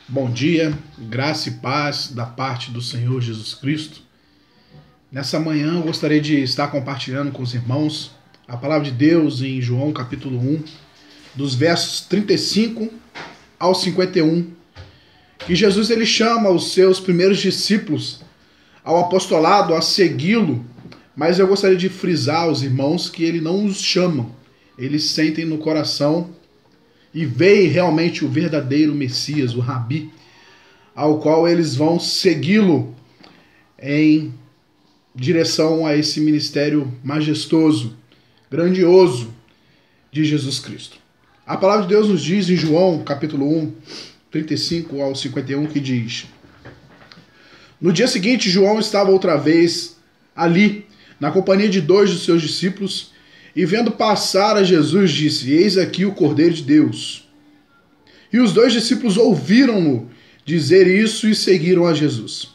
Bom dia, graça e paz da parte do Senhor Jesus Cristo. Nessa manhã eu gostaria de estar compartilhando com os irmãos a palavra de Deus em João capítulo 1, dos versos 35 ao 51, que Jesus ele chama os seus primeiros discípulos ao apostolado, a segui-lo, mas eu gostaria de frisar aos irmãos que ele não os chama, eles sentem no coração e veem realmente o verdadeiro Messias, o Rabi, ao qual eles vão segui-lo em direção a esse ministério majestoso, grandioso de Jesus Cristo. A palavra de Deus nos diz em João, capítulo 1, 35 ao 51, que diz: No dia seguinte, João estava outra vez ali, na companhia de dois dos seus discípulos, e vendo passar a Jesus, disse: Eis aqui o Cordeiro de Deus. E os dois discípulos ouviram-no dizer isso e seguiram a Jesus.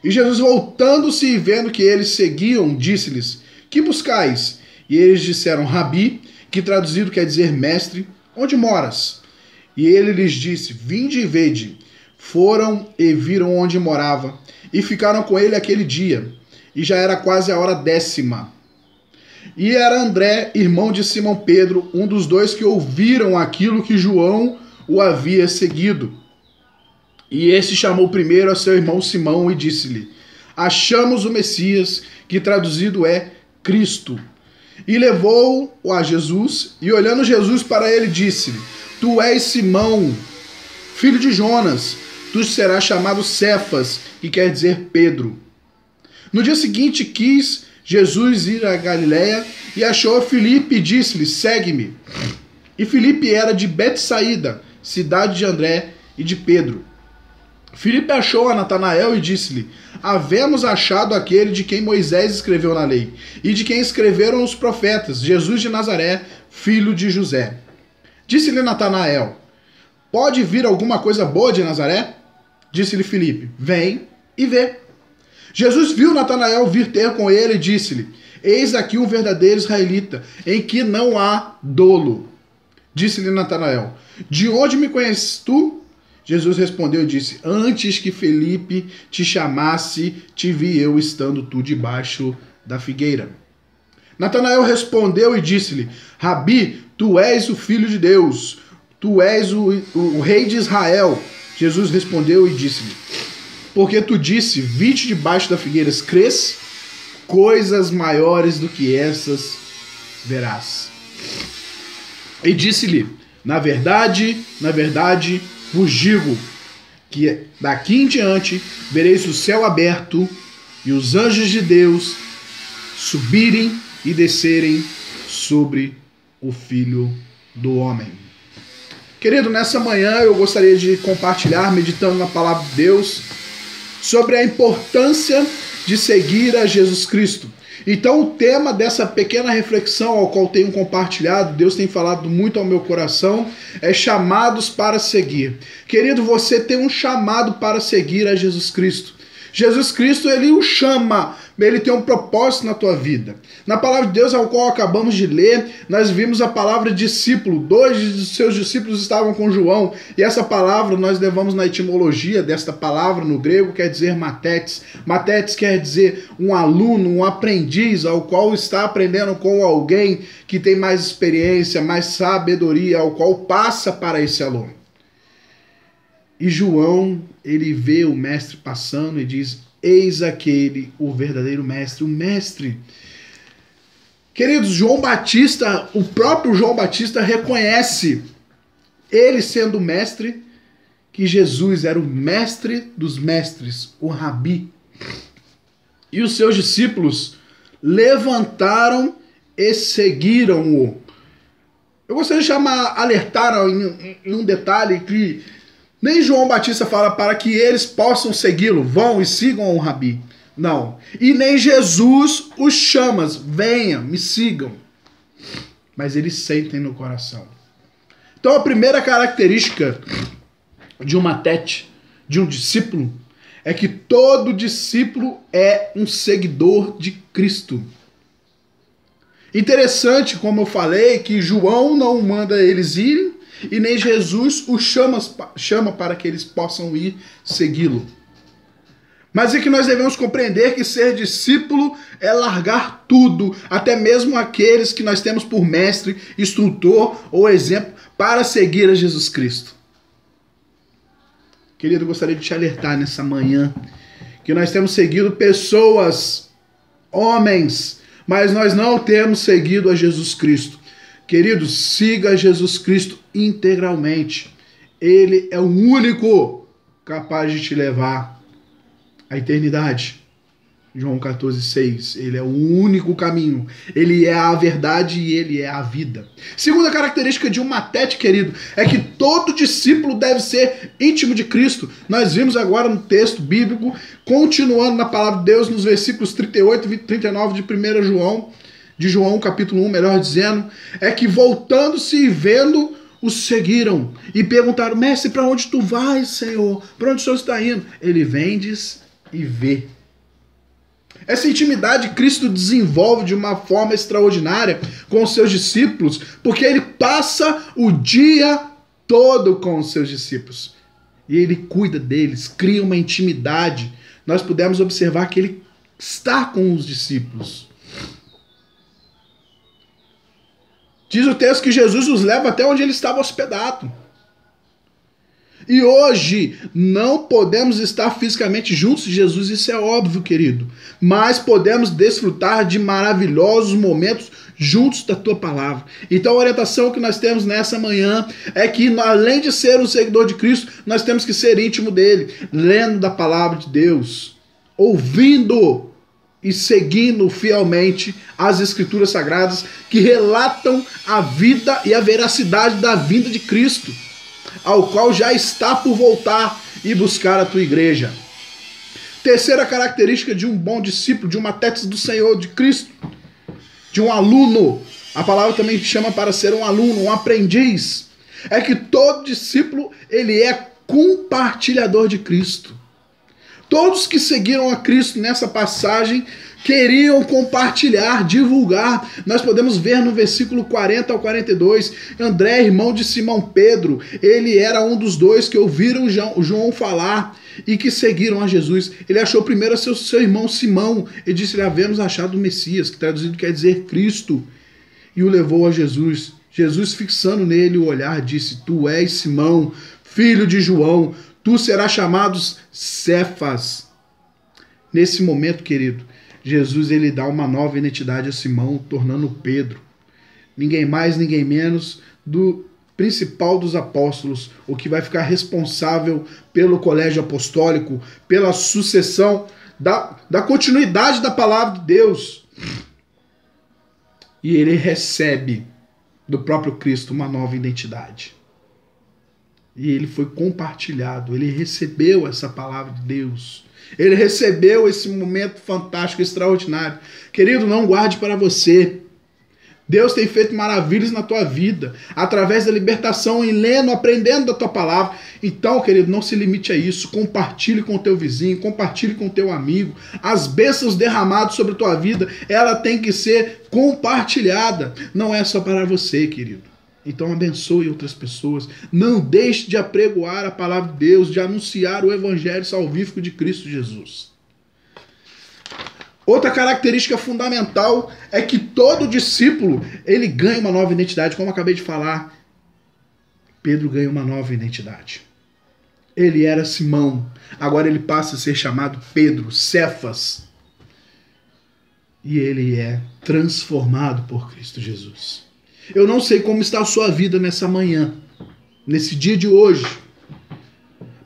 E Jesus, voltando-se e vendo que eles seguiam, disse-lhes: Que buscais? E eles disseram: Rabi, que traduzido quer dizer mestre, onde moras? E ele lhes disse: Vinde e vede. Foram e viram onde morava, e ficaram com ele aquele dia. E já era quase a hora 10ª. E era André, irmão de Simão Pedro, um dos dois que ouviram aquilo que João o havia seguido. E este chamou primeiro a seu irmão Simão e disse-lhe: Achamos o Messias, que traduzido é Cristo. E levou-o a Jesus, e olhando Jesus para ele, disse-lhe: Tu és Simão, filho de Jonas, tu serás chamado Cefas, que quer dizer Pedro. No dia seguinte quis Jesus ir a Galiléia e achou Filipe e disse-lhe: Segue-me. E Filipe era de Betsaída, cidade de André e de Pedro. Filipe achou a Natanael e disse-lhe: Havemos achado aquele de quem Moisés escreveu na lei, e de quem escreveram os profetas, Jesus de Nazaré, filho de José. Disse-lhe Natanael: Pode vir alguma coisa boa de Nazaré? Disse-lhe Filipe: Vem e vê. Jesus viu Natanael vir ter com ele e disse-lhe: Eis aqui um verdadeiro israelita, em que não há dolo. Disse-lhe Natanael: De onde me conheces tu? Jesus respondeu e disse: Antes que Filipe te chamasse, te vi eu estando tu debaixo da figueira. Natanael respondeu e disse-lhe: Rabi, tu és o Filho de Deus, tu és o Rei de Israel. Jesus respondeu e disse-lhe: Porque tu disse, vi-te debaixo da figueira, crês? Coisas maiores do que essas verás. E disse-lhe: Na verdade, vos digo que daqui em diante vereis o céu aberto e os anjos de Deus subirem e descerem sobre o Filho do Homem. Querido, nessa manhã eu gostaria de compartilhar, meditando na palavra de Deus, sobre a importância de seguir a Jesus Cristo. Então o tema dessa pequena reflexão ao qual tenho compartilhado, Deus tem falado muito ao meu coração, é chamados para seguir. Querido, você tem um chamado para seguir a Jesus Cristo. Jesus Cristo, ele o chama, ele tem um propósito na tua vida. Na palavra de Deus, ao qual acabamos de ler, nós vimos a palavra discípulo. Dois de seus discípulos estavam com João, e essa palavra nós levamos na etimologia desta palavra no grego, quer dizer matetes. Matetes quer dizer um aluno, um aprendiz, ao qual está aprendendo com alguém que tem mais experiência, mais sabedoria, ao qual passa para esse aluno. E João, ele vê o mestre passando e diz: Eis aquele, o verdadeiro mestre, o mestre. Queridos, João Batista, o próprio João Batista reconhece, ele sendo mestre, que Jesus era o mestre dos mestres, o Rabi. E os seus discípulos levantaram e seguiram-o. Eu gostaria de alertar em um detalhe que nem João Batista fala para que eles possam segui-lo, vão e sigam o Rabi. Não. E nem Jesus os chama, venham, me sigam. Mas eles sentem no coração. Então a primeira característica de um matete, de um discípulo, é que todo discípulo é um seguidor de Cristo. Interessante, como eu falei, que João não manda eles irem e nem Jesus os chama para que eles possam ir segui-lo. Mas é que nós devemos compreender que ser discípulo é largar tudo, até mesmo aqueles que nós temos por mestre, instrutor ou exemplo, para seguir a Jesus Cristo. Querido, eu gostaria de te alertar nessa manhã que nós temos seguido pessoas, homens, mas nós não temos seguido a Jesus Cristo. Querido, siga Jesus Cristo integralmente. Ele é o único capaz de te levar à eternidade. João 14,6. Ele é o único caminho. Ele é a verdade e ele é a vida. Segunda característica de um matete, querido, é que todo discípulo deve ser íntimo de Cristo. Nós vimos agora no texto bíblico, continuando na palavra de Deus, nos versículos 38 e 39 de João capítulo 1, melhor dizendo, é que voltando-se e vendo, os seguiram e perguntaram: mestre, para onde tu vais, Senhor? Para onde o Senhor está indo? Ele vendes e vê. Essa intimidade Cristo desenvolve de uma forma extraordinária com os seus discípulos, porque ele passa o dia todo com os seus discípulos. E ele cuida deles, cria uma intimidade. Nós pudemos observar que ele está com os discípulos. Diz o texto que Jesus os leva até onde ele estava hospedado. E hoje não podemos estar fisicamente juntos de Jesus, isso é óbvio, querido. Mas podemos desfrutar de maravilhosos momentos juntos da tua palavra. Então a orientação que nós temos nessa manhã é que, além de ser um seguidor de Cristo, nós temos que ser íntimo dele, lendo da palavra de Deus, ouvindo e seguindo fielmente as Escrituras Sagradas que relatam a vida e a veracidade da vinda de Cristo, ao qual já está por voltar e buscar a tua igreja. Terceira característica de um bom discípulo, de um matete do Senhor, de Cristo, de um aluno, a palavra também chama para ser um aluno, um aprendiz, é que todo discípulo, ele é compartilhador de Cristo. Todos que seguiram a Cristo nessa passagem queriam compartilhar, divulgar. Nós podemos ver no versículo 40 ao 42, André, irmão de Simão Pedro, ele era um dos dois que ouviram João falar e que seguiram a Jesus. Ele achou primeiro seu irmão Simão e disse: havemos achado o Messias, que traduzido quer dizer Cristo, e o levou a Jesus. Jesus, fixando nele o olhar, disse: tu és Simão, filho de João, tu serás chamado Cefas. Nesse momento, querido, Jesus ele dá uma nova identidade a Simão, tornando Pedro ninguém mais, ninguém menos do principal dos apóstolos, o que vai ficar responsável pelo colégio apostólico, pela sucessão, da continuidade da palavra de Deus. E ele recebe do próprio Cristo uma nova identidade. E ele foi compartilhado, ele recebeu essa palavra de Deus. Ele recebeu esse momento fantástico, extraordinário. Querido, não guarde para você. Deus tem feito maravilhas na tua vida, através da libertação, em lendo, aprendendo da tua palavra. Então, querido, não se limite a isso. Compartilhe com o teu vizinho, compartilhe com o teu amigo. As bênçãos derramadas sobre a tua vida, ela tem que ser compartilhada. Não é só para você, querido. Então abençoe outras pessoas. Não deixe de apregoar a palavra de Deus, de anunciar o evangelho salvífico de Cristo Jesus. Outra característica fundamental é que todo discípulo, ele ganha uma nova identidade. Como eu acabei de falar, Pedro ganha uma nova identidade. Ele era Simão, agora ele passa a ser chamado Pedro, Cefas. E ele é transformado por Cristo Jesus. Eu não sei como está a sua vida nessa manhã, nesse dia de hoje,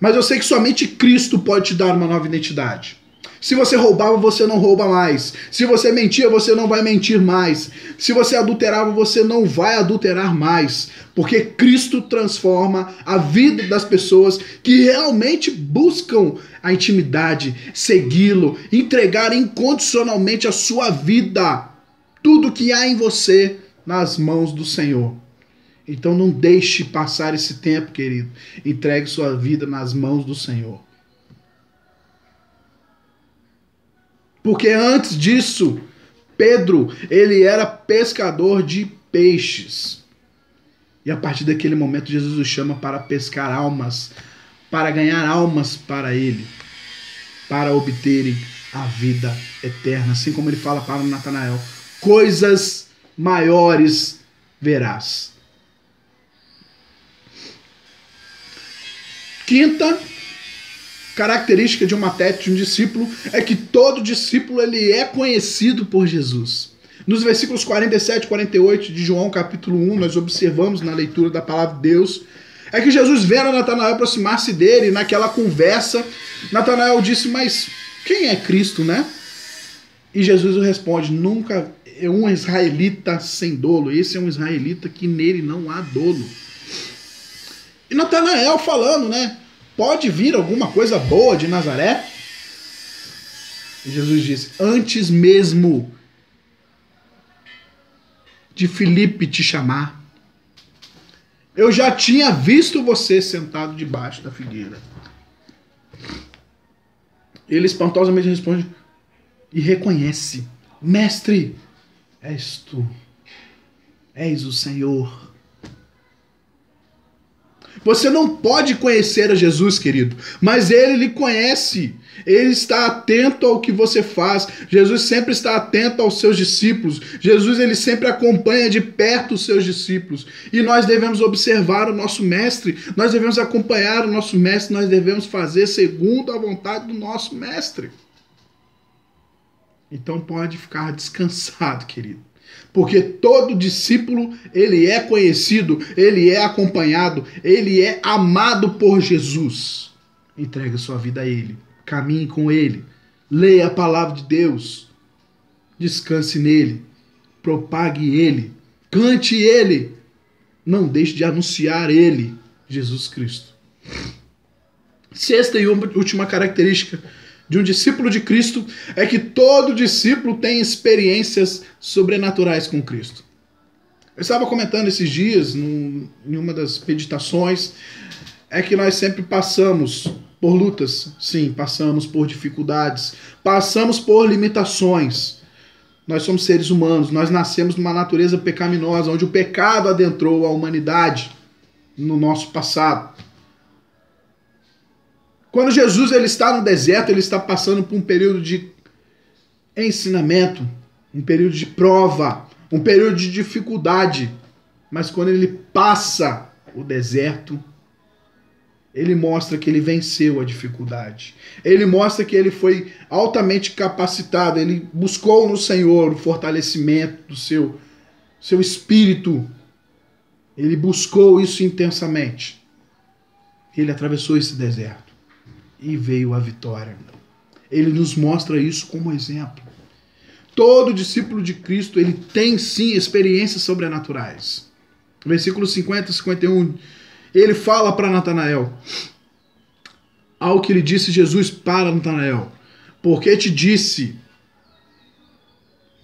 mas eu sei que somente Cristo pode te dar uma nova identidade. Se você roubava, você não rouba mais. Se você mentia, você não vai mentir mais. Se você adulterava, você não vai adulterar mais. Porque Cristo transforma a vida das pessoas que realmente buscam a intimidade, segui-lo, entregar incondicionalmente a sua vida, tudo que há em você, nas mãos do Senhor. Então não deixe passar esse tempo, querido. Entregue sua vida nas mãos do Senhor. Porque antes disso, Pedro, ele era pescador de peixes. E a partir daquele momento Jesus o chama para pescar almas, para ganhar almas para ele, para obterem a vida eterna. Assim como ele fala para Natanael, coisas maiores verás. Quinta característica de um matete, de um discípulo, é que todo discípulo ele é conhecido por Jesus. Nos versículos 47 e 48 de João capítulo 1, nós observamos na leitura da palavra de Deus, é que Jesus vendo Natanael aproximar-se dele, naquela conversa, Natanael disse, mas quem é Cristo, né? E Jesus responde, nunca é um israelita sem dolo, esse é um israelita que nele não há dolo. E Natanael falando, né? Pode vir alguma coisa boa de Nazaré? E Jesus disse, antes mesmo de Filipe te chamar, eu já tinha visto você sentado debaixo da figueira. Ele espantosamente responde e reconhece, mestre, és tu, és o Senhor. Você não pode conhecer a Jesus, querido, mas ele lhe conhece. Ele está atento ao que você faz. Jesus sempre está atento aos seus discípulos. Jesus ele sempre acompanha de perto os seus discípulos. E nós devemos observar o nosso mestre. Nós devemos acompanhar o nosso mestre. Nós devemos fazer segundo a vontade do nosso mestre. Então pode ficar descansado, querido. Porque todo discípulo, ele é conhecido, ele é acompanhado, ele é amado por Jesus. Entregue sua vida a ele, caminhe com ele, leia a palavra de Deus, descanse nele, propague ele, cante ele, não deixe de anunciar ele, Jesus Cristo. Sexta e última característica de um discípulo de Cristo é que todo discípulo tem experiências sobrenaturais com Cristo. Eu estava comentando esses dias, em uma das meditações, é que nós sempre passamos por lutas, sim, passamos por dificuldades, passamos por limitações. Nós somos seres humanos, nós nascemos numa natureza pecaminosa, onde o pecado adentrou a humanidade no nosso passado. Quando Jesus ele está no deserto, ele está passando por um período de ensinamento, um período de prova, um período de dificuldade. Mas quando ele passa o deserto, ele mostra que ele venceu a dificuldade. Ele mostra que ele foi altamente capacitado, ele buscou no Senhor o fortalecimento do seu espírito. Ele buscou isso intensamente. Ele atravessou esse deserto. E veio a vitória. Ele nos mostra isso como exemplo. Todo discípulo de Cristo, ele tem sim experiências sobrenaturais. Versículos 50 e 51, ele fala para Natanael, ao que lhe disse Jesus para Natanael, porque te disse,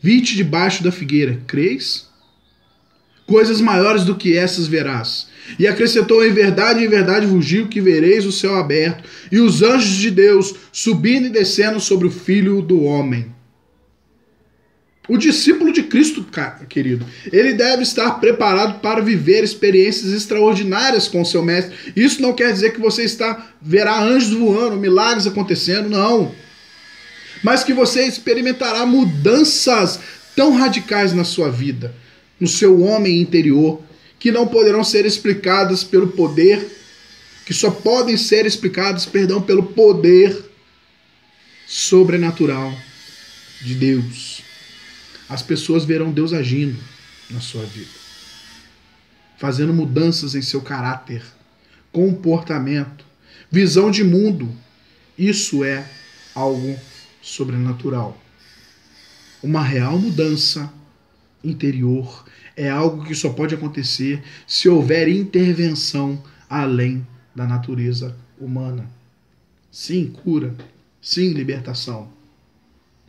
vi-te debaixo da figueira, crês? Coisas maiores do que essas verás. E acrescentou, em verdade vos digo que vereis o céu aberto e os anjos de Deus subindo e descendo sobre o Filho do Homem. O discípulo de Cristo, querido, ele deve estar preparado para viver experiências extraordinárias com o seu mestre. Isso não quer dizer que você verá anjos voando, milagres acontecendo, não. Mas que você experimentará mudanças tão radicais na sua vida, no seu homem interior, que não poderão ser explicadas pelo poder, que só podem ser explicadas, pelo poder sobrenatural de Deus. As pessoas verão Deus agindo na sua vida, fazendo mudanças em seu caráter, comportamento, visão de mundo. Isso é algo sobrenatural. Uma real mudança interior é algo que só pode acontecer se houver intervenção além da natureza humana. Sim, cura. Sim, libertação.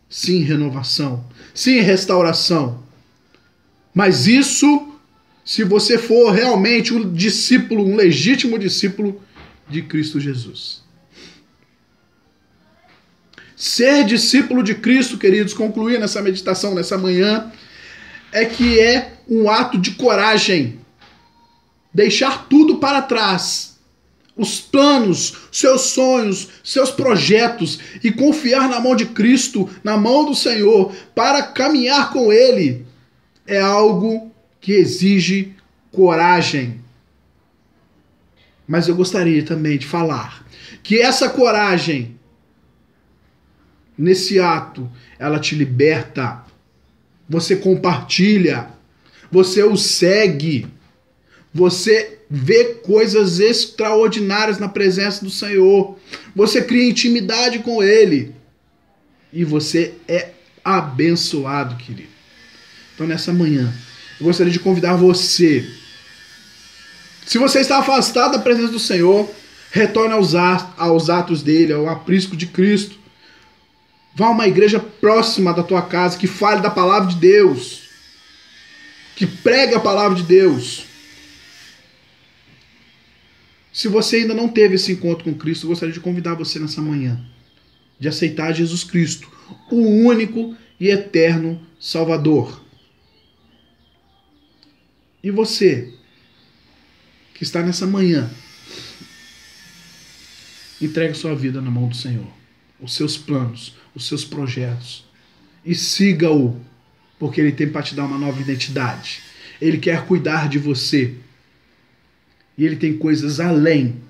Sim, renovação. Sim, restauração. Mas isso, se você for realmente um discípulo, um legítimo discípulo de Cristo Jesus. Ser discípulo de Cristo, queridos, concluir nessa meditação, nessa manhã, é um ato de coragem. deixar tudo para trás, os planos, seus sonhos, seus projetos, e confiar na mão de Cristo, na mão do Senhor, para caminhar com Ele, é algo que exige coragem. Mas eu gostaria também de falar que essa coragem, nesse ato, ela te liberta. Você compartilha, você o segue, você vê coisas extraordinárias na presença do Senhor, você cria intimidade com Ele e você é abençoado, querido. Então, nessa manhã, eu gostaria de convidar você. Se você está afastado da presença do Senhor, retorne aos atos dele, ao aprisco de Cristo. Vá a uma igreja próxima da tua casa, que fale da palavra de Deus, que pregue a palavra de Deus. Se você ainda não teve esse encontro com Cristo, eu gostaria de convidar você nessa manhã, de aceitar Jesus Cristo, o único e eterno Salvador. E você, que está nessa manhã, entregue sua vida na mão do Senhor, os seus planos, os seus projetos, e siga-o, porque Ele tem para te dar uma nova identidade. Ele quer cuidar de você, e Ele tem coisas além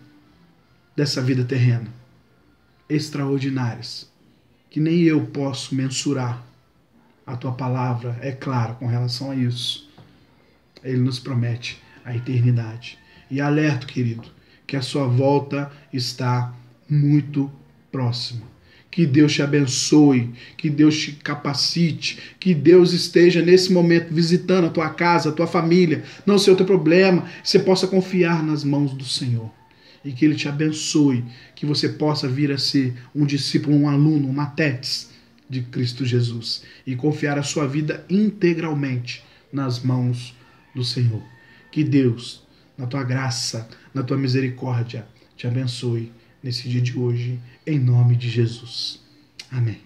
dessa vida terrena, extraordinárias, que nem eu posso mensurar. A tua palavra é clara com relação a isso. Ele nos promete a eternidade. E alerto, querido, que a sua volta está muito próxima. Que Deus te abençoe, que Deus te capacite, que Deus esteja nesse momento visitando a tua casa, a tua família, não sei o teu problema, você possa confiar nas mãos do Senhor. E que Ele te abençoe, que você possa vir a ser um discípulo, um aluno, uma tétis de Cristo Jesus. E confiar a sua vida integralmente nas mãos do Senhor. Que Deus, na tua graça, na tua misericórdia, te abençoe nesse dia de hoje, em nome de Jesus. Amém.